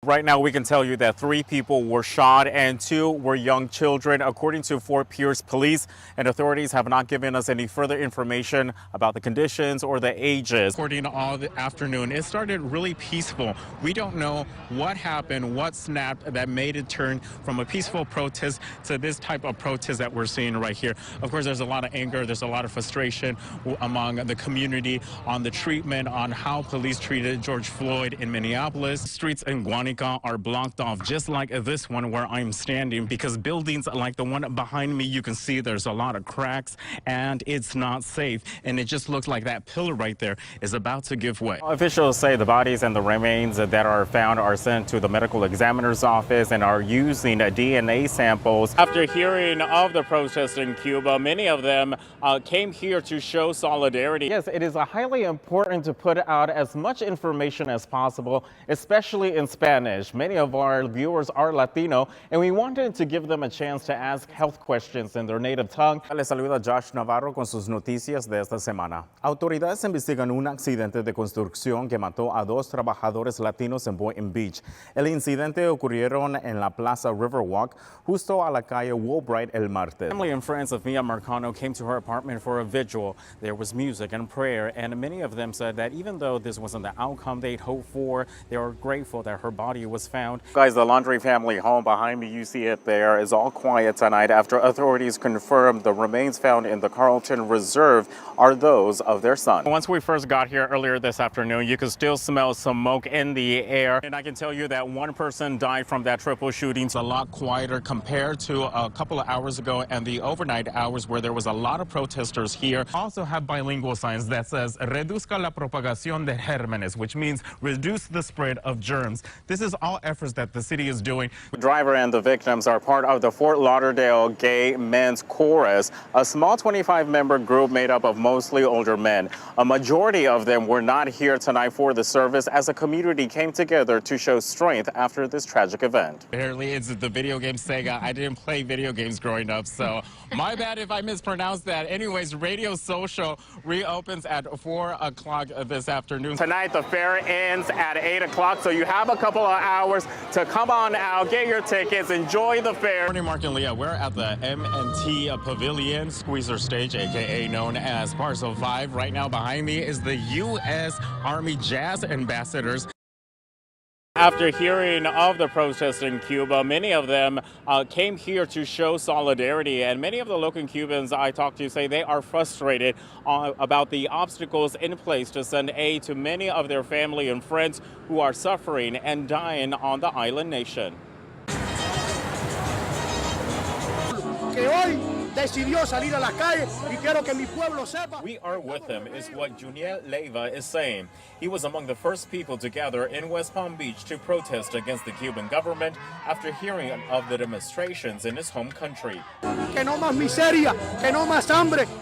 Right now, we can tell you that 3 people were shot and 2 were young children, according to Fort Pierce Police, and authorities have not given us any further information about the conditions or the ages. According all the afternoon, it started really peaceful. We don't know what happened, what snapped that made it turn from a peaceful protest to this type of protest that we're seeing right here. Of course, there's a lot of anger, there's a lot of frustration among the community on the treatment, on how police treated George Floyd in Minneapolis. Streets in Guanica are blocked off, just like this one where I'm standing, because buildings like the one behind me, you can see there's a lot of cracks and it's not safe. And it just looks like that pillar right there is about to give way. Officials say the bodies and the remains that are found are sent to the medical examiner's office and are using DNA samples. After hearing of the protests in Cuba, many of them came here to show solidarity. Yes, it is highly important to put out as much information as possible, especially in Spanish. Many of our viewers are Latino, and we wanted to give them a chance to ask health questions in their native tongue. Les saluda Josh Navarro con sus noticias de esta semana. Autoridades investigan un accidente de construcción que mató a 2 trabajadores latinos en Boynton Beach. El incidente ocurrieron en la Plaza Riverwalk, justo a la calle Woolbright el martes. Family and friends of Mia Marcano came to her apartment for a vigil. There was music and prayer, and many of them said that even though this wasn't the outcome they'd hoped for, they were grateful that her body was found. Guys, the Laundry family home behind me, you see it there, is all quiet tonight after authorities confirmed the remains found in the Carlton Reserve are those of their son. Once we first got here earlier this afternoon, you could still smell smoke in the air. And I can tell you that 1 person died from that triple shooting. It's a lot quieter compared to a couple of hours ago and the overnight hours where there was a lot of protesters here. Also have bilingual signs that says reduzca la propagación de gérmenes, which means reduce the spread of germs. This is all efforts that the city is doing. The driver and the victims are part of the Fort Lauderdale Gay Men's Chorus, a small 25-member group made up of mostly older men. A majority of them were not here tonight for the service as a community came together to show strength after this tragic event. Apparently, it's the video game Sega. I didn't play video games growing up, so my bad if I mispronounced that. Anyways, Radio Social reopens at 4 o'clock this afternoon. Tonight, the fair ends at 8 o'clock, so you have a couple of hours to come on out, get your tickets, enjoy the fair. Good morning, Mark and Leah. We're at the M&T Pavilion, Squeezer Stage, aka known as Parcel 5. Right now behind me is the U.S. Army Jazz Ambassadors. After hearing of the protests in Cuba, many of them came here to show solidarity, and many of the local Cubans I talked to say they are frustrated about the obstacles in place to send aid to many of their family and friends who are suffering and dying on the island nation. We are with him, is what Juniel Leiva is saying. He was among the first people to gather in West Palm Beach to protest against the Cuban government after hearing of the demonstrations in his home country.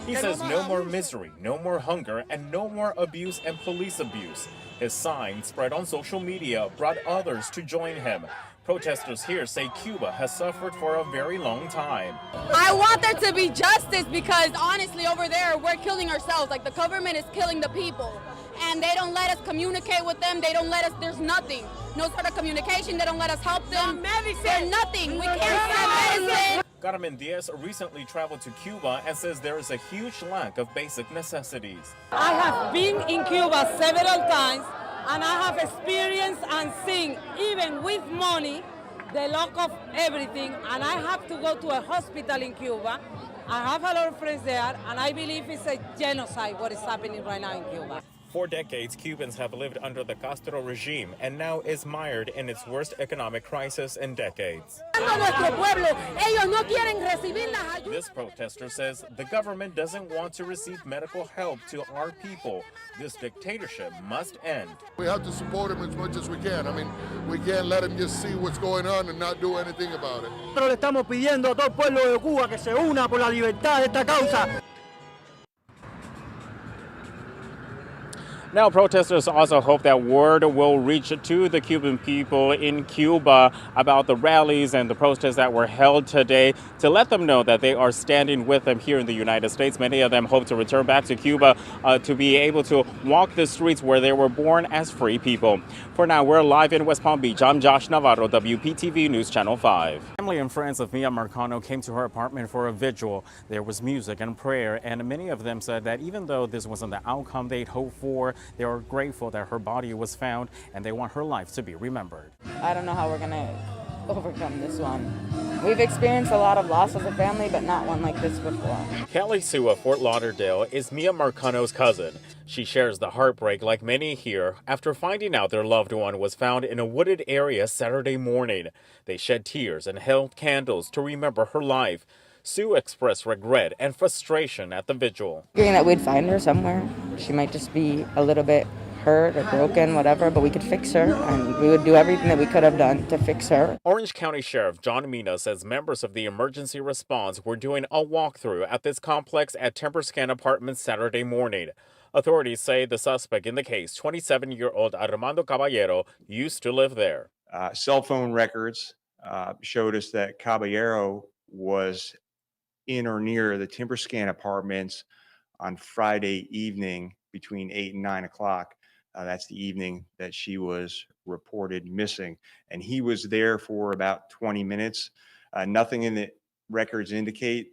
He says no more misery, no more hunger, and no more abuse and police abuse. His sign, spread on social media, brought others to join him. Protesters here say Cuba has suffered for a very long time. I want there to be justice because honestly over there we're killing ourselves. Like the government is killing the people and they don't let us communicate with them. They don't let us, there's nothing. No sort of communication. They don't let us help them. There's nothing. We can't have medicine. Carmen Diaz recently traveled to Cuba and says there is a huge lack of basic necessities. I have been in Cuba several times and I have experienced and seen, even with money, the lack of everything, and I have to go to a hospital in Cuba. I have a lot of friends there, and I believe it's a genocide what is happening right now in Cuba. For decades, Cubans have lived under the Castro regime and now is mired in its worst economic crisis in decades. This protester says the government doesn't want to receive medical help to our people. This dictatorship must end. We have to support him as much as we can. I mean, we can't let him just see what's going on and not do anything about it. Nosotros le estamos pidiendo a todo el pueblo de Cuba que se una por la libertad de esta causa. Now, protesters also hope that word will reach to the Cuban people in Cuba about the rallies and the protests that were held today to let them know that they are standing with them here in the United States. Many of them hope to return back to Cuba to be able to walk the streets where they were born as free people. For now, we're live in West Palm Beach. I'm Josh Navarro, WPTV News Channel 5. Family and friends of Mia Marcano came to her apartment for a vigil. There was music and prayer, and many of them said that even though this wasn't the outcome they'd hoped for, they are grateful that her body was found and they want her life to be remembered. I don't know how we're going to overcome this one. We've experienced a lot of loss as a family, but not one like this before. Kelly Sue of Fort Lauderdale is Mia Marcano's cousin. She shares the heartbreak like many here after finding out their loved one was found in a wooded area Saturday morning. They shed tears and held candles to remember her life. Sue expressed regret and frustration at the vigil. Figuring that we'd find her somewhere. She might just be a little bit hurt or broken, whatever, but we could fix her, and we would do everything that we could have done to fix her. Orange County Sheriff John Mina says members of the emergency response were doing a walkthrough at this complex at Temperscan Apartments Saturday morning. Authorities say the suspect in the case, 27-year-old Armando Caballero, used to live there. Cell phone records showed us that Caballero was in or near the Temperscan Apartments on Friday evening between 8 and 9 o'clock. That's the evening that she was reported missing. And he was there for about 20 minutes. Nothing in the records indicate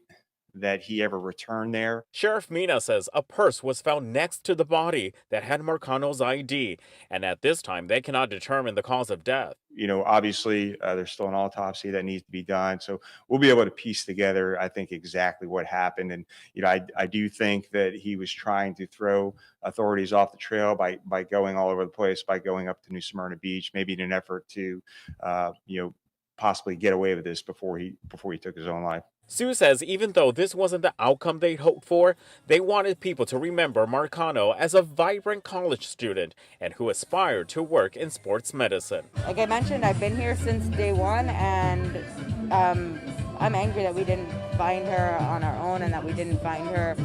that he ever returned there. Sheriff Mina says a purse was found next to the body that had Marcano's ID, and at this time they cannot determine the cause of death. You know, obviously there's still an autopsy that needs to be done, so we'll be able to piece together, I think, exactly what happened. And you know, I do think that he was trying to throw authorities off the trail by going all over the place, by going up to New Smyrna Beach, maybe in an effort to possibly get away with this before he took his own life. Sue says even though this wasn't the outcome they'd hoped for, they wanted people to remember Marcano as a vibrant college student and who aspired to work in sports medicine. Like I mentioned, I've been here since day one, and I'm angry that we didn't find her on our own and that we didn't find her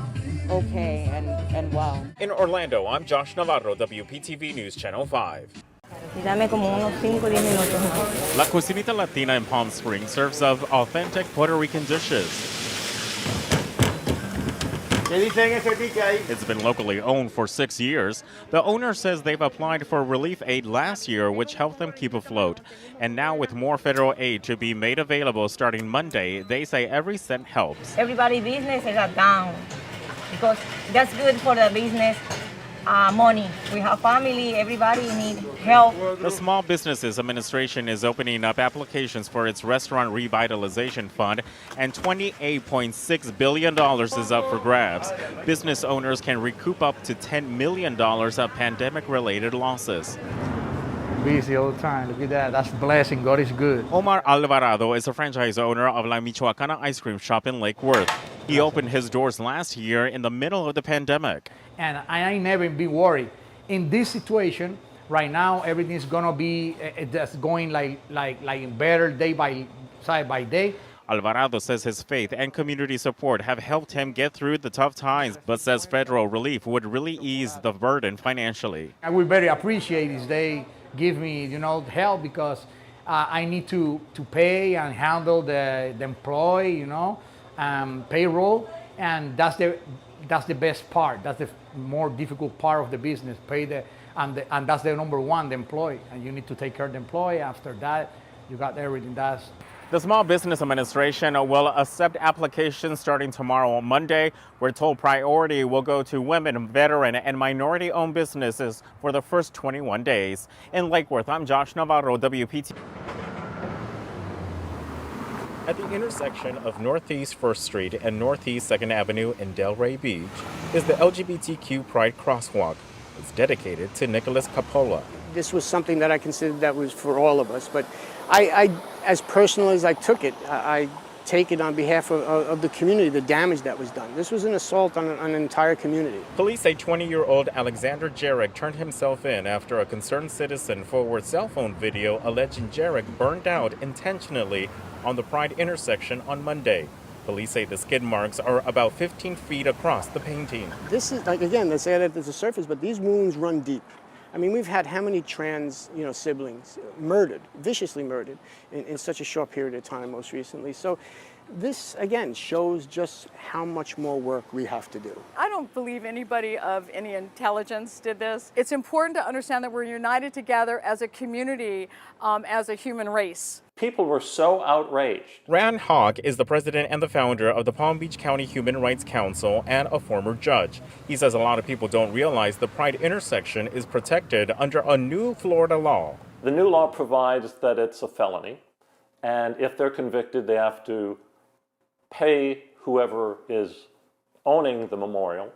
okay and well. In Orlando, I'm Josh Navarro, WPTV News Channel 5. Dame como unos 5 o 10 minutos más. La Cocinita Latina in Palm Springs serves up authentic Puerto Rican dishes. It's been locally owned for 6 years. The owner says they've applied for relief aid last year, which helped them keep afloat. And now with more federal aid to be made available starting Monday, they say every cent helps. Everybody's business is down because that's good for the business. Money. We have family, everybody needs help. The Small Businesses Administration is opening up applications for its Restaurant Revitalization Fund, and $28.6 billion is up for grabs. Business owners can recoup up to $10 million of pandemic-related losses. Busy all the time. Look at that. That's a blessing. God is good. Omar Alvarado is a franchise owner of La Michoacana ice cream shop in Lake Worth. He opened his doors last year in the middle of the pandemic. And I ain't never been worried. In this situation, right now, everything's gonna be just going like better day by day. Alvarado says his faith and community support have helped him get through the tough times, but says federal relief would really ease the burden financially. I would very appreciate if they give me, help, because I need to pay and handle the employee, payroll, and that's the best part. That's the more difficult part of the business. And that's the number one, the employee, and you need to take care of the employee. After that, you got everything. The Small Business Administration will accept applications starting tomorrow on Monday. We're told priority will go to women, veteran, and minority-owned businesses for the first 21 days. In Lake Worth, I'm Josh Navarro, WPT. At the intersection of Northeast 1st Street and Northeast 2nd Avenue in Delray Beach is the LGBTQ Pride Crosswalk. It's dedicated to Nicholas Coppola. This was something that I considered that was for all of us, but I as personal as I took it, I take it on behalf of the community, the damage that was done. This was an assault on an entire community. Police say 20-year-old Alexander Jarek turned himself in after a concerned citizen forwarded cell phone video alleging Jarek burned out intentionally on the Pride intersection on Monday. Police say the skid marks are about 15 feet across the painting. This is, like, again, they say that there's a surface, but these wounds run deep. I mean, we've had how many trans, siblings murdered, viciously murdered, in such a short period of time most recently. So this, again, shows just how much more work we have to do. I don't believe anybody of any intelligence did this. It's important to understand that we're united together as a community, as a human race. People were so outraged. Rand Hawk is the president and the founder of the Palm Beach County Human Rights Council and a former judge. He says a lot of people don't realize the Pride intersection is protected under a new Florida law. The new law provides that it's a felony, and if they're convicted, they have to pay whoever is owning the memorial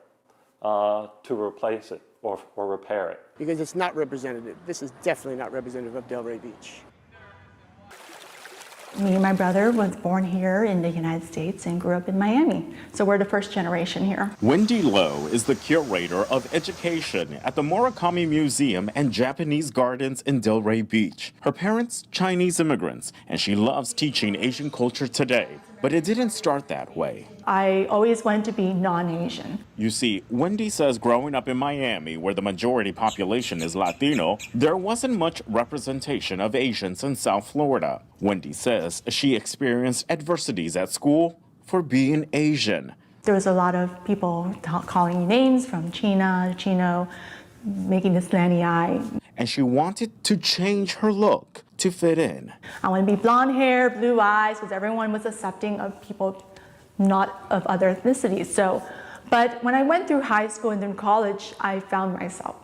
to replace it or repair it. Because it's not representative. This is definitely not representative of Delray Beach. Me and my brother was born here in the United States and grew up in Miami. So we're the first generation here. Wendy Lowe is the curator of education at the Murakami Museum and Japanese Gardens in Delray Beach. Her parents, Chinese immigrants, and she loves teaching Asian culture today. But it didn't start that way. I always wanted to be non-Asian. You see, Wendy says growing up in Miami, where the majority population is Latino, there wasn't much representation of Asians in South Florida. Wendy says she experienced adversities at school for being Asian. There was a lot of people calling me names from China, Chino, making this slanty eye. And she wanted to change her look to fit in. I want to be blonde hair, blue eyes, because everyone was accepting of people not of other ethnicities. But when I went through high school and then college, I found myself.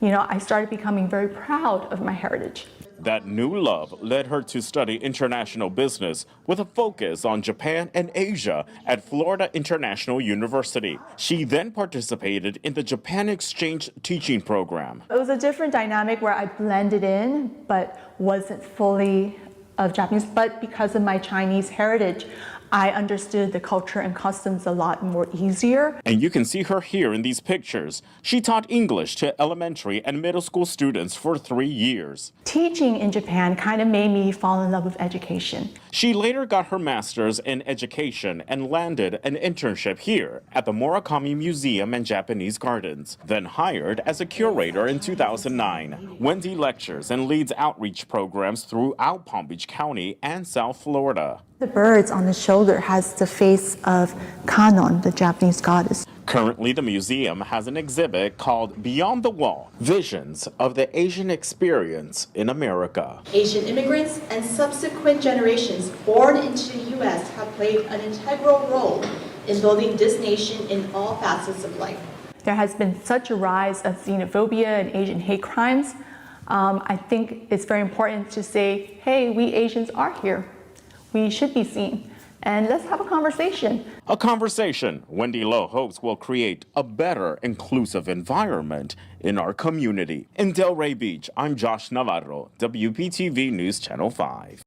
I started becoming very proud of my heritage. That new love led her to study international business with a focus on Japan and Asia at Florida International University. She then participated in the Japan Exchange teaching program. It was a different dynamic where I blended in, but wasn't fully of Japanese. But because of my Chinese heritage, I understood the culture and customs a lot more easier. And you can see her here in these pictures. She taught English to elementary and middle school students for 3 years. Teaching in Japan kind of made me fall in love with education. She later got her master's in education and landed an internship here at the Murakami Museum and Japanese Gardens, then hired as a curator in 2009. Wendy lectures and leads outreach programs throughout Palm Beach County and South Florida. The birds on the shoulder has the face of Kannon, the Japanese goddess. Currently, the museum has an exhibit called Beyond the Wall, Visions of the Asian Experience in America. Asian immigrants and subsequent generations born into the U.S. have played an integral role in building this nation in all facets of life. There has been such a rise of xenophobia and Asian hate crimes. I think it's very important to say, hey, we Asians are here. We should be seen. And let's have a conversation. A conversation Wendy Lowe hopes will create a better, inclusive environment in our community. In Delray Beach, I'm Josh Navarro, WPTV News Channel 5.